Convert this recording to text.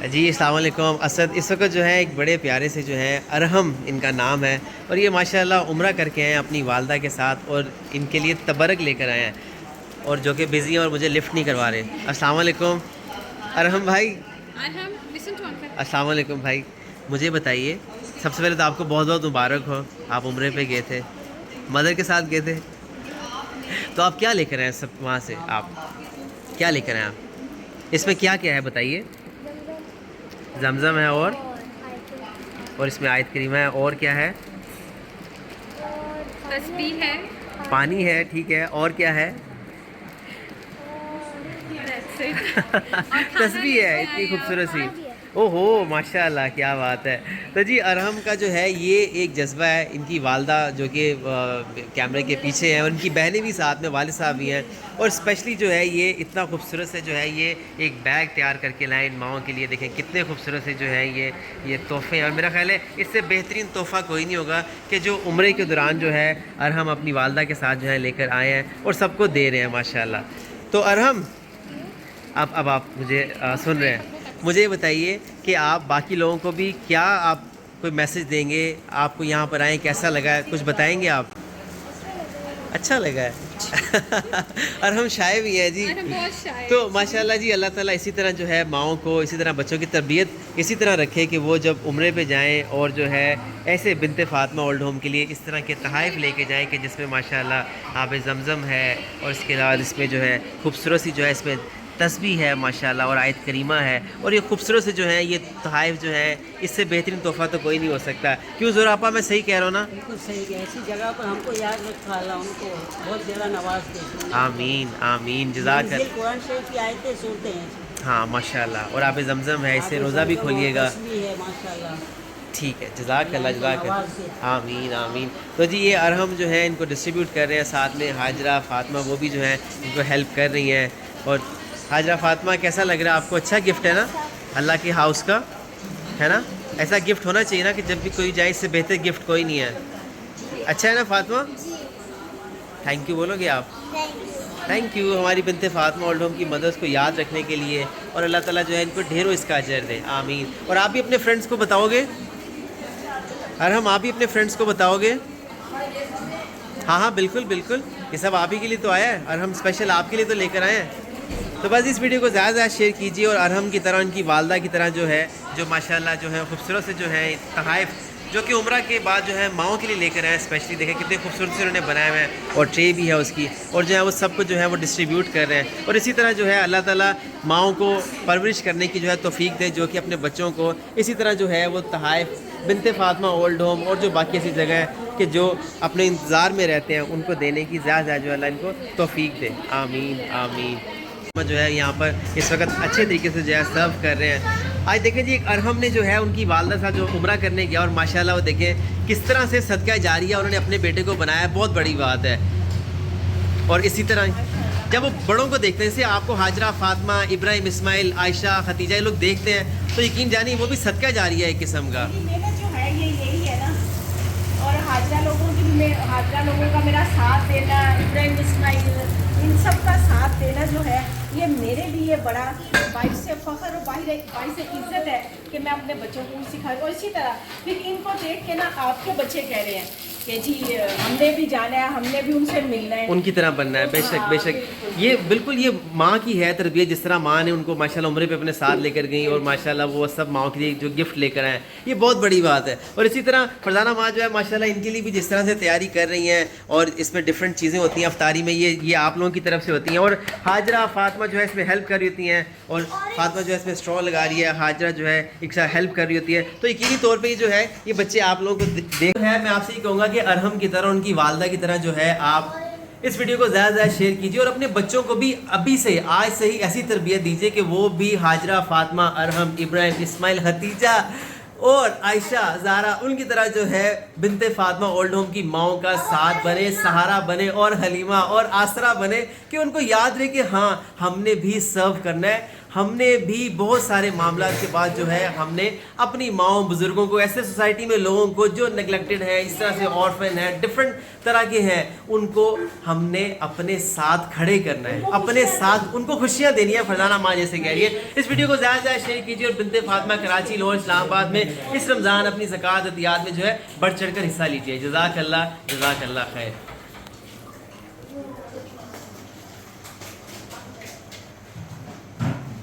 جی السلام علیکم اسد، اس وقت جو ہے ایک بڑے پیارے سے جو ہے ارحم ان کا نام ہے، اور یہ ماشاءاللہ عمرہ کر کے آئے ہیں اپنی والدہ کے ساتھ، اور ان کے لیے تبرک لے کر آئے ہیں، اور جو کہ بزی ہیں اور مجھے لفٹ نہیں کروا رہے۔ السلام علیکم ارحم بھائی۔ السلام علیکم بھائی، مجھے بتائیے سب سے پہلے تو آپ کو بہت بہت مبارک ہو، آپ عمرے پہ گئے تھے، مدر کے ساتھ گئے تھے، تو آپ کیا لے کر آئے سب وہاں سے؟ آپ کیا لے کر آئے؟ آپ اس میں کیا کیا ہے بتائیے؟ زمزم ہے، اور اس میں آیت کریمہ ہے، اور کیا ہے؟ تسبیح ہے، پانی ہے، ٹھیک ہے، اور کیا ہے؟ that's it۔ اور کھانا تسبیح لے ہے، کے اتنی آئے خوبصورت آپ۔ سی۔ او ہو ماشاء اللہ، کیا بات ہے۔ تو جی ارحم کا جو ہے یہ ایک جذبہ ہے، ان کی والدہ جو کہ کیمرے کے پیچھے ہیں، اور ان کی بہنیں بھی ساتھ میں، والد صاحب بھی ہیں، اور اسپیشلی جو ہے یہ اتنا خوبصورت سے جو ہے یہ ایک بیگ تیار کر کے لائیں ان ماؤں کے لیے۔ دیکھیں کتنے خوبصورت سے جو ہے یہ تحفے ہیں، اور میرا خیال ہے اس سے بہترین تحفہ کوئی نہیں ہوگا کہ جو عمرے کے دوران جو ہے ارحم اپنی والدہ کے ساتھ جو ہے لے کر آئے ہیں اور سب کو دے رہے ہیں ماشاءاللہ۔ تو ارحم، اب آپ مجھے سن رہے ہیں، مجھے یہ بتائیے کہ آپ باقی لوگوں کو بھی کیا آپ کوئی میسج دیں گے؟ آپ کو یہاں پر آئیں کیسا لگا ہے؟ کچھ بتائیں گے آپ؟ اچھا لگا ہے اور ہم شائع بھی ہیں جی، بہت شائع۔ تو ماشاءاللہ جی اللہ تعالیٰ اسی طرح جو ہے ماؤں کو، اسی طرح بچوں کی تربیت اسی طرح رکھے کہ وہ جب عمرے پہ جائیں اور جو ہے ایسے بنت فاطمہ اولڈ ہوم کے لیے اس طرح کے تحائف لے کے جائیں کہ جس میں ماشاءاللہ آب زمزم ہے، اور اس کے بعد اس میں جو ہے خوبصورت سی جو ہے اس میں تسبیح ہے ماشاءاللہ، اور آیت کریمہ ہے، اور یہ خوبصورت سے جو ہے یہ تحائف جو ہے اس سے بہترین تحفہ تو کوئی نہیں ہو سکتا۔ کیوں زوراپا، میں صحیح کہہ رہا ہوں نا؟ بالکل صحیح ہے، ایسی جگہ پر ہم کو یاد رکھا اللہ ان کو بہت زیادہ نواز دے۔ آمین آمین، جزاک منزل اللہ۔ قرآن شریف کی آیتیں سنتے ہیں، ہاں ماشاءاللہ، اور آب زمزم ہے، اس سے آب روزہ بھی زمزم کھولیے اور گا۔ تسبیح ہے ماشاءاللہ۔ ٹھیک ہے، جزاک اللہ، اللہ جزاک کو نواز دے۔ اللہ، آمین آمین۔ تو جی یہ ارحم جو ہے ان کو ڈسٹریبیوٹ کر رہے ہیں، ساتھ میں حاجرہ فاطمہ وہ بھی جو ہے ان کو ہیلپ کر رہی ہیں۔ اور حاجرہ فاطمہ کیسا لگ رہا ہے آپ کو؟ اچھا گفٹ ہے نا اللہ کے ہاؤس کا، ہے نا؟ ایسا گفٹ ہونا چاہیے نا کہ جب بھی کوئی جائے اس سے بہتر گفٹ کوئی نہیں ہے۔ اچھا ہے نا فاطمہ؟ تھینک یو بولو گے آپ؟ تھینک یو ہماری بنت فاطمہ اولڈ ہوم کی مدرس کو یاد رکھنے کے لیے، اور اللہ تعالیٰ جو ہے ان کو ڈھیروں اس کا اجر دے، آمین۔ اور آپ بھی اپنے فرینڈس کو بتاؤ گے؟ ارحم آپ بھی اپنے فرینڈس کو بتاؤ گے؟ ہاں ہاں بالکل بالکل، یہ سب آپ ہی کے لیے تو آیا ہے، ارحم اسپیشل آپ کے لیے تو لے کر آئے ہیں۔ تو بس اس ویڈیو کو زیادہ زیادہ شیئر کیجیے، اور ارحم کی طرح ان کی والدہ کی طرح جو ہے جو ماشاءاللہ جو ہے خوبصورت سے جو ہے تحائف جو کہ عمرہ کے بعد جو ہے ماؤں کے لیے لے کر آئے ہیں، اسپیشلی دیکھیں کتنے خوبصورت سے انہوں نے بنائے ہوئے ہیں، اور ٹرے بھی ہے اس کی، اور جو ہے وہ سب کو جو ہے وہ ڈسٹریبیوٹ کر رہے ہیں۔ اور اسی طرح جو ہے اللہ تعالیٰ ماؤں کو پرورش کرنے کی جو ہے توفیق دے، جو کہ اپنے بچوں کو اسی طرح جو ہے وہ تحائف بنت فاطمہ اولڈ ہوم اور جو باقی ایسی جگہ ہے کہ جو اپنے انتظار میں رہتے ہیں ان کو دینے کی زیادہ زیادہ جو اللہ ان کو توفیق دے، آمین آمین۔ جو ہے یہاں پر اس وقت اچھے طریقے سے جو ہے سرو کر رہے ہیں۔ آج دیکھیں جی ایک ارحم نے جو ہے ان کی والدہ ساتھ جو عمرہ کرنے گیا، اور ماشاءاللہ وہ دیکھیں کس طرح سے صدقہ جاریہ انہوں نے اپنے بیٹے کو بنایا، بہت بڑی بات ہے۔ اور اسی طرح جب وہ بڑوں کو دیکھتے ہیں، جیسے آپ کو حاجرہ فاطمہ، ابراہیم اسماعیل، عائشہ، ختیجہ یہ لوگ دیکھتے ہیں تو یقین جانیے وہ بھی صدقہ جاریہ ہے ایک قسم کا۔ میری محنت جو ہے یہ یہی ہے نا، اور حاجرہ لوگوں کا میرا ساتھ دینا، ابراہیم اسماعیل ان سب کا ساتھ دینا جو ہے یہ میرے لیے بڑا باعث فخر اور باعث عزت ہے کہ میں اپنے بچوں کو سکھاؤں۔ اور اسی طرح پھر ان کو دیکھ کے نا آپ کے بچے کہہ رہے ہیں کہ جی ہم نے بھی جانا ہے، ہم نے بھی ان سے ملنا ہے، ان کی طرح بننا ہے، بے شک بے شک۔ یہ بالکل یہ ماں کی ہے تربیت، جس طرح ماں نے ان کو ماشاءاللہ عمرے پہ اپنے ساتھ لے کر گئیں، اور ماشاءاللہ وہ سب ماؤں کے لیے جو گفٹ لے کر آئے، یہ بہت بڑی بات ہے۔ اور اسی طرح فرزانہ ماں جو ہے ماشاءاللہ ان کے لیے بھی جس طرح سے تیاری کر رہی ہیں، اور اس میں ڈفرینٹ چیزیں ہوتی ہیں افطاری میں، یہ آپ لوگوں کی طرف سے ہوتی ہیں، اور حاجرہ فاطمہ جو ہے اس میں ہیلپ کر رہی ہوتی ہیں، اور فاطمہ جو ہے اس میں اسٹرا لگا رہی ہے، حاجرہ جو ہے ایک ساتھ ہیلپ کر رہی ہوتی ہے۔ تو یقینی طور پہ یہ جو ہے یہ بچے آپ لوگوں کو دیکھ ہے، میں آپ سے یہ کہوں گا کہ ارحم کی طرح ان کی والدہ کی طرح جو ہے آپ اس ویڈیو کو زیادہ سے زیادہ شیئر کیجیے، اور اپنے بچوں کو بھی ابھی سے آج سے ہی ایسی تربیت دیجیے کہ وہ بھی حاجرہ فاطمہ، ارحم، ابراہیم اسماعیل، ختیجہ اور عائشہ، زہرا ان کی طرح جو ہے بنت فاطمہ اولڈ ہوم کی ماؤں کا ساتھ بنے، سہارا بنے، اور حلیمہ اور آسرا بنے، کہ ان کو یاد رہے کہ ہاں ہم نے بھی سرو کرنا ہے، ہم نے بھی بہت سارے معاملات کے بعد جو ہے ہم نے اپنی ماؤں بزرگوں کو، ایسے سوسائٹی میں لوگوں کو جو نگلیکٹڈ ہیں، اس طرح سے آرفن ہیں، ڈفرینٹ طرح کے ہیں، ان کو ہم نے اپنے ساتھ کھڑے کرنا ہے، اپنے ساتھ ان کو خوشیاں دینی ہے۔ فرزانہ ماں جیسے کہہ رہی ہے۔ اس ویڈیو کو زیادہ سے زیادہ شیئر کیجیے اور بنت فاطمہ کراچی، لاہور، اسلام آباد میں اس رمضان اپنی زکوٰۃ عطیات میں جو ہے بڑھ چڑھ کر حصہ لیجیے۔ جزاک اللہ خیر۔